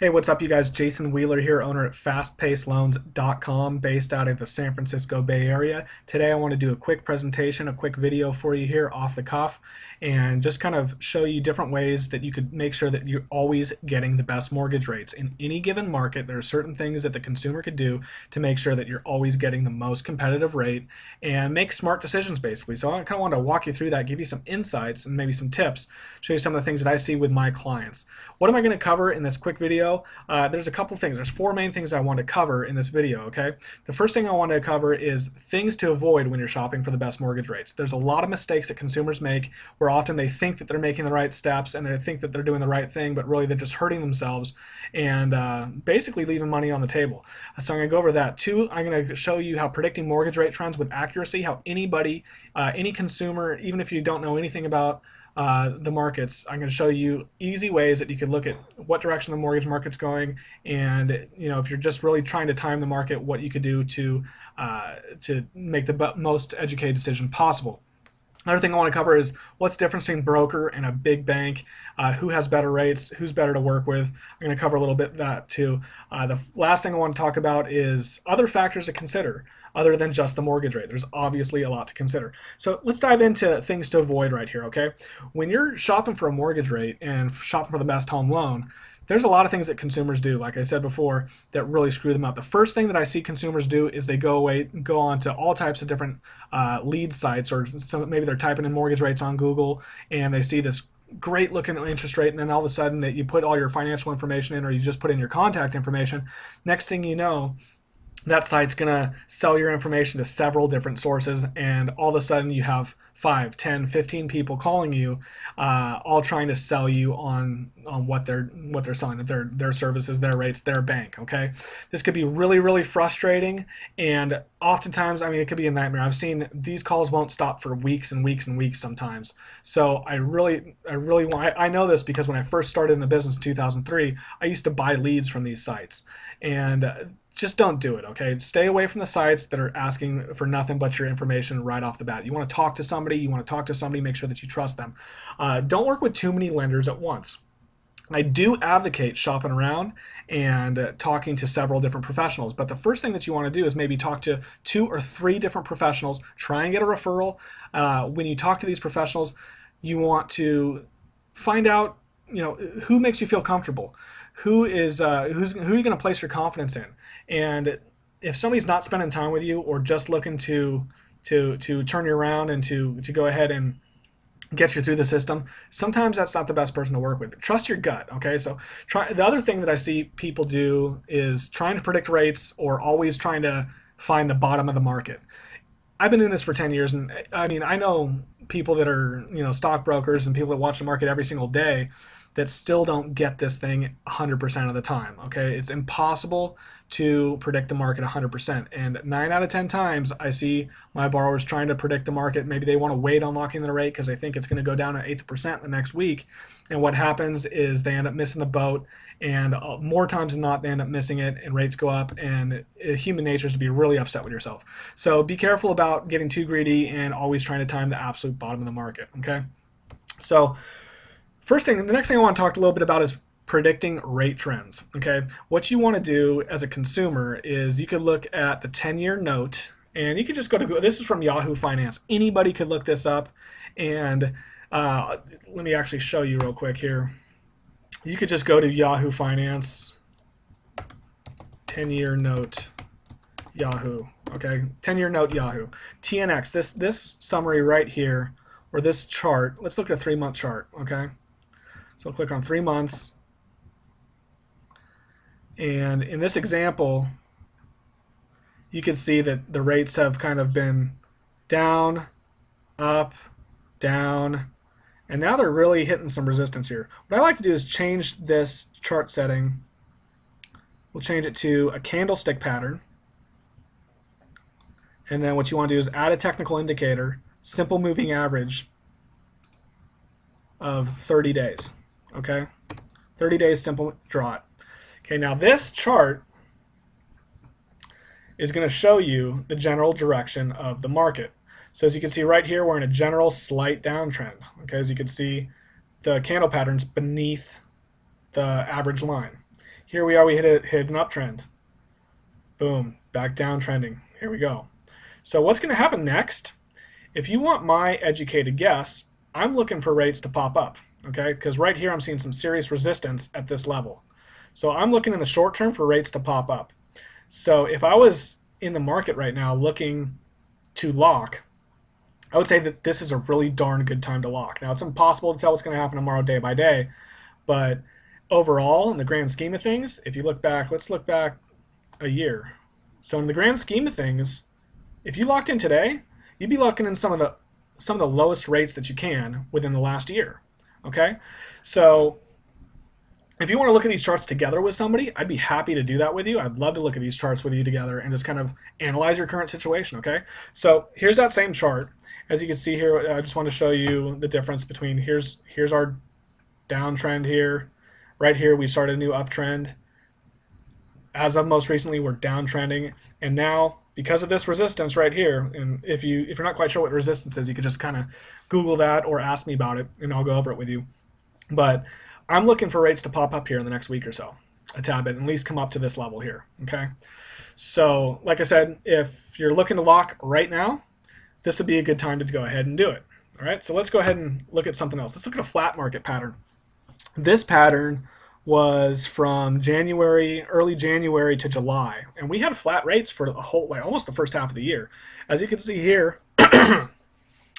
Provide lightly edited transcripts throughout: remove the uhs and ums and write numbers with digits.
Hey, what's up, you guys? Jason Wheeler here, owner at FastPacedLoans.com, based out of the San Francisco Bay Area. Today, I want to do a quick presentation, a quick video for you here off the cuff, and just kind of show you different ways that you could make sure that you're always getting the best mortgage rates. In any given market, there are certain things that the consumer could do to make sure that you're always getting the most competitive rate and make smart decisions, basically. So I kind of want to walk you through that, give you some insights and maybe some tips, show you some of the things that I see with my clients. What am I going to cover in this quick video? There's a couple things. There's four main things I want to cover in this video, okay? The first thing I want to cover is things to avoid when you're shopping for the best mortgage rates. There's a lot of mistakes that consumers make where often they think that they're making the right steps and they think that they're doing the right thing, but really they're just hurting themselves and basically leaving money on the table. So I'm going to go over that. Two, I'm going to show you how predicting mortgage rate trends with accuracy, how anybody, any consumer, even if you don't know anything about the markets, I'm going to show you easy ways that you can look at what direction the mortgage market's going, and if you're just really trying to time the market, what you could do to make the most educated decision possible. Another thing I want to cover is what's the difference between broker and a big bank, who has better rates, who's better to work with. I'm going to cover a little bit of that too. The last thing I want to talk about is other factors to consider other than just the mortgage rate. There's obviously a lot to consider. So let's dive into things to avoid right here, okay? When you're shopping for a mortgage rate and shopping for the best home loan, there's a lot of things that consumers do, like I said before, that really screw them up. The first thing that I see consumers do is they go on to all types of different lead sites, or maybe they're typing in mortgage rates on Google and they see this great looking interest rate, and then all of a sudden that you put all your financial information in, or you just put in your contact information. Next thing you know, that site's going to sell your information to several different sources, and all of a sudden you have 5, 10, 15 people calling you, all trying to sell you on what they're selling, their services, their rates, their bank. Okay, this could be really, really frustrating, and oftentimes, I mean, it could be a nightmare. I've seen these calls won't stop for weeks and weeks and weeks sometimes. So I know this because when I first started in the business in 2003, I used to buy leads from these sites, and just don't do it, okay? Stay away from the sites that are asking for nothing but your information right off the bat. You want to talk to somebody, make sure that you trust them. Don't work with too many lenders at once. I do advocate shopping around and talking to several different professionals, but the first thing that you want to do is maybe talk to 2 or 3 different professionals, try and get a referral. When you talk to these professionals, you want to find out, who makes you feel comfortable. Who are you going to place your confidence in? And if somebody's not spending time with you, or just looking to turn you around and to go ahead and get you through the system, sometimes that's not the best person to work with. Trust your gut, okay? So the other thing that I see people do is trying to predict rates, or always trying to find the bottom of the market. I've been doing this for 10 years, and I mean, I know people that are, stockbrokers and people that watch the market every single day that still don't get this thing 100% of the time, okay? It's impossible to predict the market 100%, and 9 out of 10 times I see my borrowers trying to predict the market. Maybe they want to wait on locking the rate because they think it's going to go down an 1/8% the next week, and what happens is they end up missing the boat, and more times than not they end up missing it, and rates go up, and human nature is to be really upset with yourself. So be careful about getting too greedy and always trying to time the absolute bottom of the market, okay? So the next thing I want to talk a little bit about is predicting rate trends, okay? What you want to do as a consumer is you could look at the 10-year note, and you could just go to Google. This is from Yahoo Finance. Anybody could look this up, and let me actually show you real quick here. You could just go to Yahoo Finance, 10-year note, Yahoo, okay? 10-year note, Yahoo. TNX, this summary right here, or this chart, let's look at a 3-month chart, okay? So I'll click on 3 months, and in this example you can see that the rates have kind of been down, up, down, and now they're really hitting some resistance here. What I like to do is change this chart setting. We'll change it to a candlestick pattern, and then what you want to do is add a technical indicator, simple moving average of 30 days. Okay, 30 days simple, draw it. Okay, now this chart is going to show you the general direction of the market. So as you can see right here, we're in a general slight downtrend. Okay, as you can see, the candle patterns beneath the average line. here we are, we hit an uptrend. Boom, back downtrending. Here we go. So what's going to happen next? If you want my educated guess, I'm looking for rates to pop up, okay? Because right here I'm seeing some serious resistance at this level. So I'm looking in the short term for rates to pop up. So if I was in the market right now looking to lock, I would say that this is a really darn good time to lock. Now, it's impossible to tell what's going to happen tomorrow day by day, but overall, in the grand scheme of things, if you look back, let's look back a year. So in the grand scheme of things, if you locked in today, you'd be locking in some of the lowest rates that you can within the last year. Okay, so if you want to look at these charts together with somebody, I'd be happy to do that with you. I'd love to look at these charts with you together and just kind of analyze your current situation. Okay, so here's that same chart. As you can see here, I just want to show you the difference between here's our downtrend here. Right here, we started a new uptrend. As of most recently, we're downtrending, and now because of this resistance right here, and if you're not quite sure what resistance is, you could just kind of Google that or ask me about it, and I'll go over it with you. But I'm looking for rates to pop up here in the next week or so, a tad bit, at least come up to this level here. Okay, so like I said, if you're looking to lock right now, this would be a good time to go ahead and do it. All right, so let's go ahead and look at something else. Let's look at a flat market pattern. This pattern was from January, early January to July, and we had flat rates for the whole, like almost the first half of the year. As you can see here, the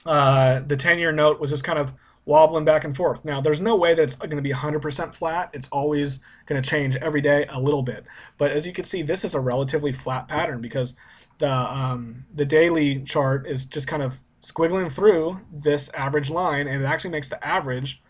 10-year note was just kind of wobbling back and forth. Now, there's no way that it's going to be 100% flat. It's always going to change every day a little bit. But as you can see, this is a relatively flat pattern because the daily chart is just kind of squiggling through this average line, and it actually makes the average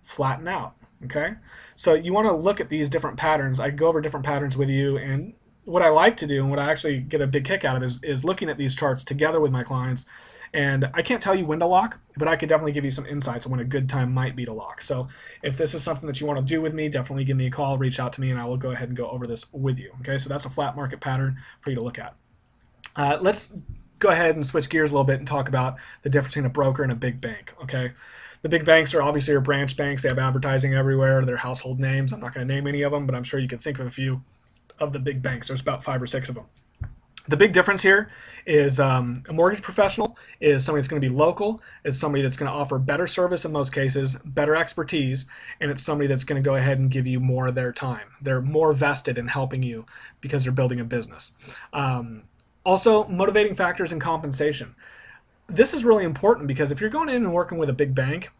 flatten out. Okay, so you want to look at these different patterns. I go over different patterns with you, and what I like to do and what I actually get a big kick out of is looking at these charts together with my clients. And I can't tell you when to lock, but I could definitely give you some insights on when a good time might be to lock. So if this is something that you want to do with me, definitely give me a call, reach out to me, and I will go ahead and go over this with you. Okay, so that's a flat market pattern for you to look at. Let's go ahead and switch gears a little bit and talk about the difference between a broker and a big bank. Okay, the big banks are obviously your branch banks. They have advertising everywhere. They're household names. I'm not going to name any of them, but I'm sure you can think of a few of the big banks. There's about 5 or 6 of them. The big difference here is a mortgage professional is somebody that's going to be local, it's somebody that's going to offer better service in most cases, better expertise, and it's somebody that's going to go ahead and give you more of their time. They're more vested in helping you because they're building a business. Also, motivating factors and compensation. This is really important because if you're going in and working with a big bank,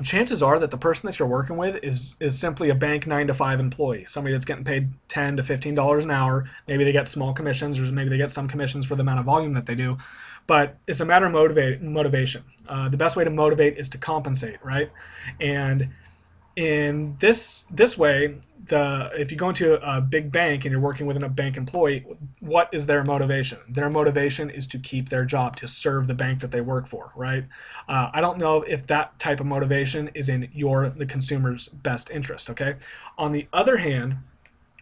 chances are that the person that you're working with is simply a bank 9-to-5 employee, somebody that's getting paid $10 to $15 an hour. Maybe they get small commissions, or maybe they get some commissions for the amount of volume that they do. But it's a matter of motivation. The best way to motivate is to compensate, right? And in this way, if you go into a big bank and you're working with a bank employee, what is their motivation? Their motivation is to keep their job, to serve the bank that they work for, right? I don't know if that type of motivation is in the consumer's best interest, okay? On the other hand,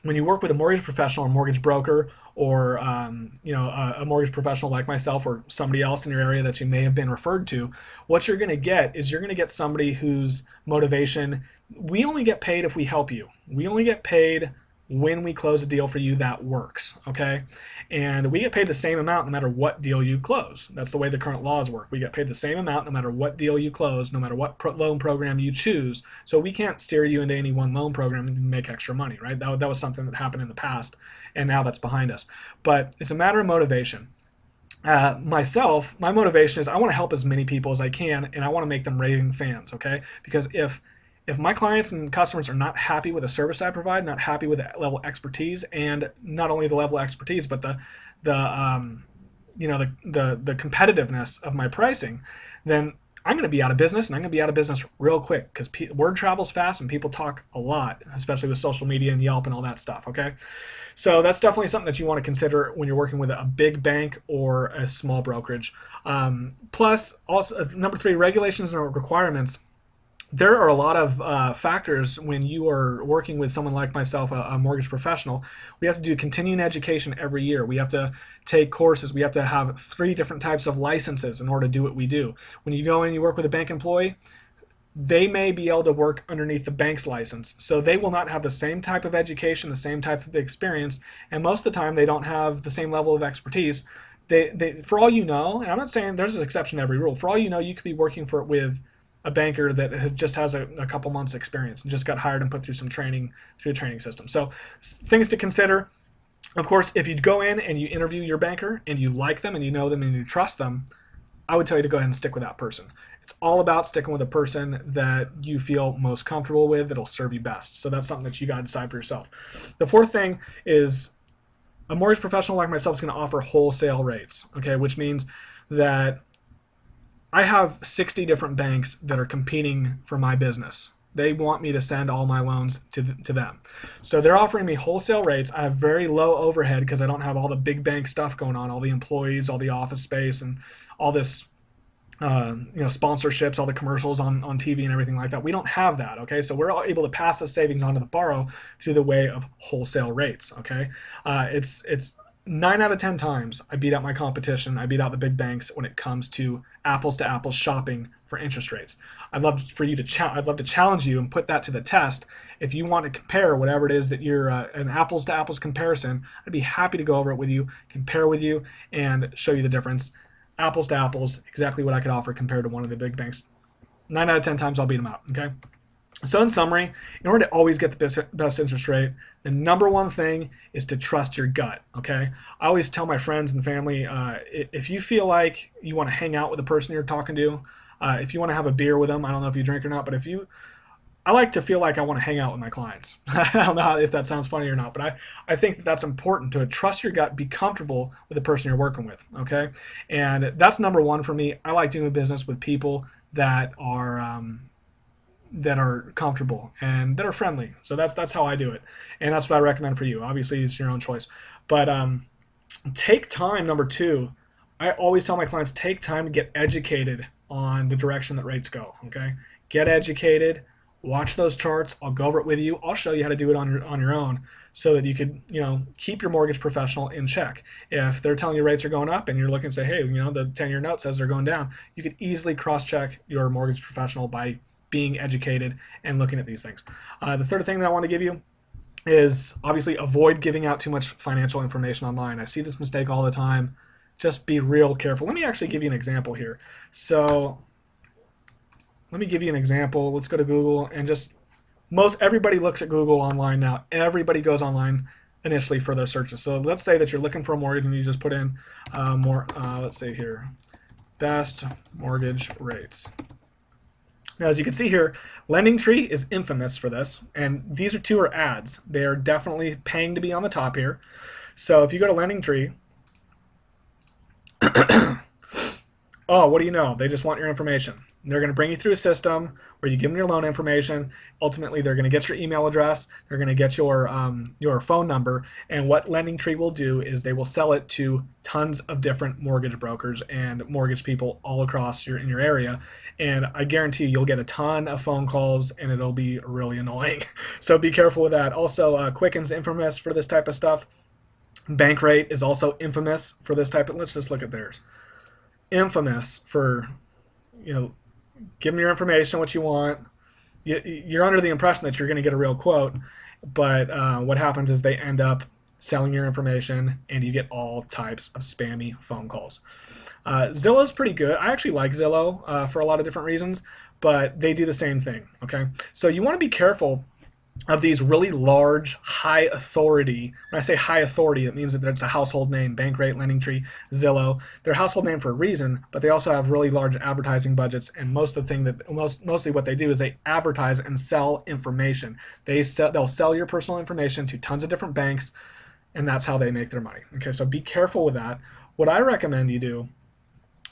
when you work with a mortgage professional or mortgage broker, or a mortgage professional like myself or somebody else in your area that you may have been referred to, what you're going to get is you're going to get somebody whose motivation, we only get paid if we help you. We only get paid when we close a deal for you that works, okay? And we get paid the same amount no matter what deal you close. That's the way the current laws work. We get paid the same amount no matter what deal you close, no matter what loan program you choose. So we can't steer you into any one loan program and make extra money, right? That was something that happened in the past, and now that's behind us. But it's a matter of motivation. Myself, my motivation is I want to help as many people as I can, and I want to make them raving fans, okay? Because if my clients and customers are not happy with the service I provide, not happy with the level of expertise, and not only the level of expertise, but the competitiveness of my pricing, then I'm going to be out of business, and I'm going to be out of business real quick because word travels fast and people talk a lot, especially with social media and Yelp and all that stuff, okay? So that's definitely something that you want to consider when you're working with a big bank or a small brokerage. Plus, also, number 3, regulations and requirements. There are a lot of factors when you are working with someone like myself, a mortgage professional. We have to do continuing education every year. We have to take courses. We have to have 3 different types of licenses in order to do what we do. When you go in and you work with a bank employee, they may be able to work underneath the bank's license. So they will not have the same type of education, the same type of experience, and most of the time they don't have the same level of expertise. For all you know, and I'm not saying there's an exception to every rule, for all you know, you could be working with a banker that just has a couple months experience and just got hired and put through some training, through a training system. So things to consider. Of course, if you go in and you interview your banker and you like them and you know them and you trust them, I would tell you to go ahead and stick with that person. It's all about sticking with a person that you feel most comfortable with, that'll serve you best. So that's something that you got to decide for yourself. The fourth thing is a mortgage professional like myself is going to offer wholesale rates, okay, which means that I have 60 different banks that are competing for my business. They want me to send all my loans to them. So they're offering me wholesale rates. I have very low overhead because I don't have all the big bank stuff going on, all the employees, all the office space, and all this sponsorships, all the commercials on TV and everything like that. We don't have that, okay? So we're all able to pass the savings on to the borrower through the way of wholesale rates, okay? It's 9 out of 10 times I beat out my competition. I beat out the big banks when it comes to apples shopping for interest rates. I'd love to challenge you and put that to the test. If you want to compare whatever it is that you're an apples to apples comparison, I'd be happy to go over it with you, compare with you, and show you the difference. Apples to apples, exactly what I could offer compared to one of the big banks. 9 out of 10 times I'll beat them out, okay? So in summary, in order to always get the best interest rate, the number one thing is to trust your gut, okay? I always tell my friends and family, if you feel like you want to hang out with the person you're talking to, if you want to have a beer with them, I don't know if you drink or not, but I like to feel like I want to hang out with my clients. I don't know if that sounds funny or not, but I think that that's important, to trust your gut, be comfortable with the person you're working with, okay? And that's number one for me. I like doing business with people that are comfortable and that are friendly. So that's how I do it, and that's what I recommend for you. Obviously, it's your own choice, but take time. Number two, I always tell my clients, take time to get educated on the direction that rates go. Okay, get educated, watch those charts. I'll go over it with you. I'll show you how to do it on your own, so that you could keep your mortgage professional in check. If they're telling you rates are going up and you're looking to say, hey, the 10-year note says they're going down, you could easily cross-check your mortgage professional by being educated and looking at these things. The third thing that I want to give you is obviously avoid giving out too much financial information online. I see this mistake all the time. Just be real careful. Let me actually give you an example here. So let me give you an example. Let's go to Google and everybody looks at Google online now. Everybody goes online initially for their searches. So let's say that you're looking for a mortgage and you just put in let's say here, best mortgage rates. Now, as you can see here, LendingTree is infamous for this, and these two are ads. They are definitely paying to be on the top here. So if you go to LendingTree, oh, what do you know? They just want your information. They're going to bring you through a system where you give them your loan information. Ultimately, they're going to get your email address. They're going to get your phone number. And what LendingTree will do is they will sell it to tons of different mortgage brokers and mortgage people all across in your area. And I guarantee you'll get a ton of phone calls, and it'll be really annoying. So be careful with that. Also, Quicken's infamous for this type of stuff. Bankrate is also infamous for this type of. Let's just look at theirs. Infamous for, give them your information, what you want. You're under the impression that you're going to get a real quote, but what happens is they end up selling your information, and you get all types of spammy phone calls. Zillow's pretty good. I actually like Zillow for a lot of different reasons, but they do the same thing. Okay, so you want to be careful of these really large, high authority. When I say high authority, it means that it's a household name. Bankrate, LendingTree, Zillow. They're a household name for a reason, but they also have really large advertising budgets. And mostly what they do is they advertise and sell information. They'll sell your personal information to tons of different banks, and that's how they make their money. Okay, so be careful with that. What I recommend you do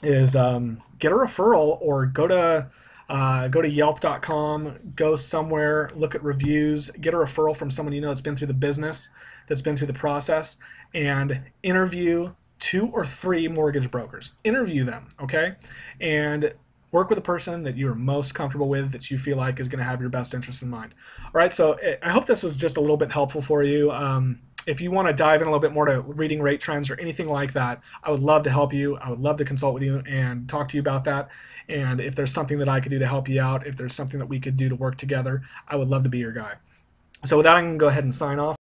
is get a referral, or go to Yelp.com, go somewhere, look at reviews, get a referral from someone that's been through the business, that's been through the process, and interview 2 or 3 mortgage brokers. Interview them, okay? And work with a person that you are most comfortable with, that you feel like is going to have your best interest in mind. All right, so I hope this was just a little bit helpful for you. if you want to dive in a little bit more to reading rate trends or anything like that, I would love to help you. I would love to consult with you and talk to you about that. And if there's something that I could do to help you out, if there's something that we could do to work together, I would love to be your guy. So with that, I'm going to go ahead and sign off.